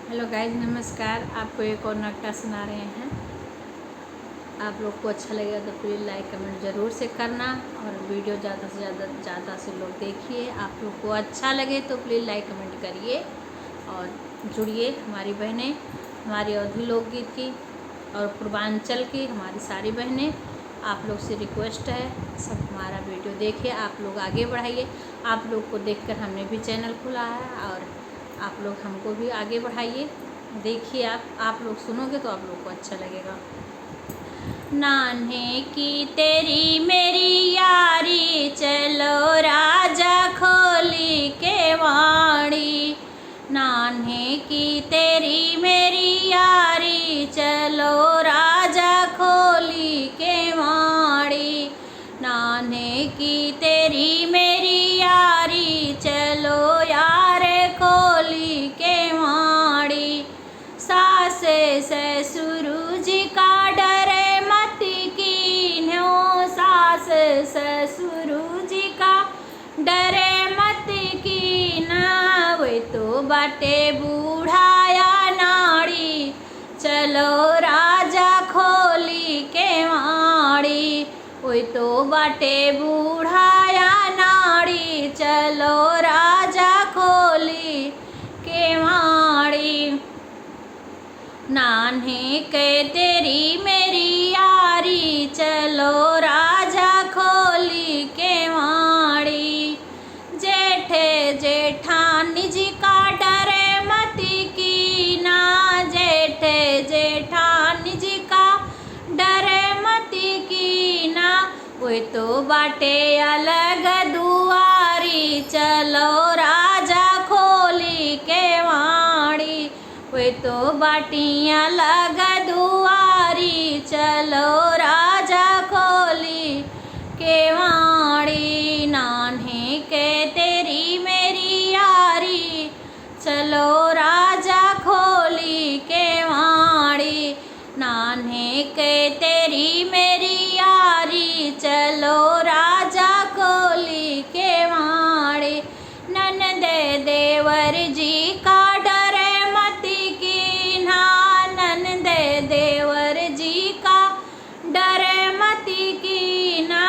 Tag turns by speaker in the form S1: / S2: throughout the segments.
S1: Hello guys, नमस्कार। आपको एक और नाटक सुना रहे हैं। आप लोग को अच्छा लगेगा तो प्लीज़ लाइक कमेंट ज़रूर से करना और वीडियो ज़्यादा से ज़्यादा से लोग देखिए। आप लोग को अच्छा लगे तो प्लीज़ लाइक कमेंट करिए और जुड़िए। हमारी बहनें, हमारी अवधी लोकगीत की और पूर्वांचल की हमारी सारी बहनें, आप लोग से रिक्वेस्ट है, सब हमारा वीडियो देखिए, आप लोग आगे बढ़ाइए। आप लोग को देखकर हमने भी चैनल खुला है और आप लोग हमको भी आगे बढ़ाइए। देखिए, आप लोग सुनोगे तो आप लोग को अच्छा लगेगा। नान्हे की तेरी मेरी यारी, चलो राजा खोली के वाणी। नान्हे की तेरी मेरी यारी, चलो राजा खोली के वाणी। नान्हे की तेरी मेरी यारी, चलो यार खोली के वाणी। सास ससुर जी का डरे मति कीन्हो, सास ससुर जी का डरे मति कीन्ह। वे तो बाटे बूढ़ाया नाड़ी, चलो राजा खोली के वाणी। वे तो बाटे बूढ़ाया नाड़ी, चलो राजा खोली के वाणी। नान्हे के तेरी मेरी यारी, चलो राजा खोली के वाणी। जेठे जेठानी जी का डरे मति कीना, जेठे जेठानी जी का डरे मति कीना। वे तो बाटे अलग दुआरी, चलो राजा खोली के वाणी। वे तो बाटियाँ लग दुआरी, चलो राजा खोली के वाणी। नान्हे के तेरी मेरी यारी, चलो राजा खोली के वाणी। नान्हे के तेरी मेरी यारी, चलो राजा खोली के वाणी। ननदे देवर जी का डरे मति कीन्हा, ननदे देवर जी का डरे मति कीन्हा।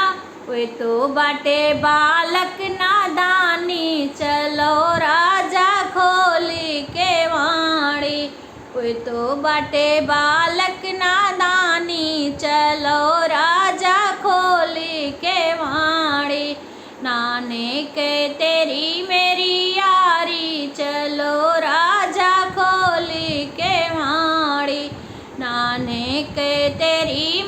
S1: वे तो बाटे बालक नादानी, चलो राजा खोली के वाणी। वे तो बाटे बालक नादानी, चलो राजा खोली के वाणी। नान्हे के तेरी मेरी यारी, चलो राजा खोली के वाणी। नान्हे के तेरी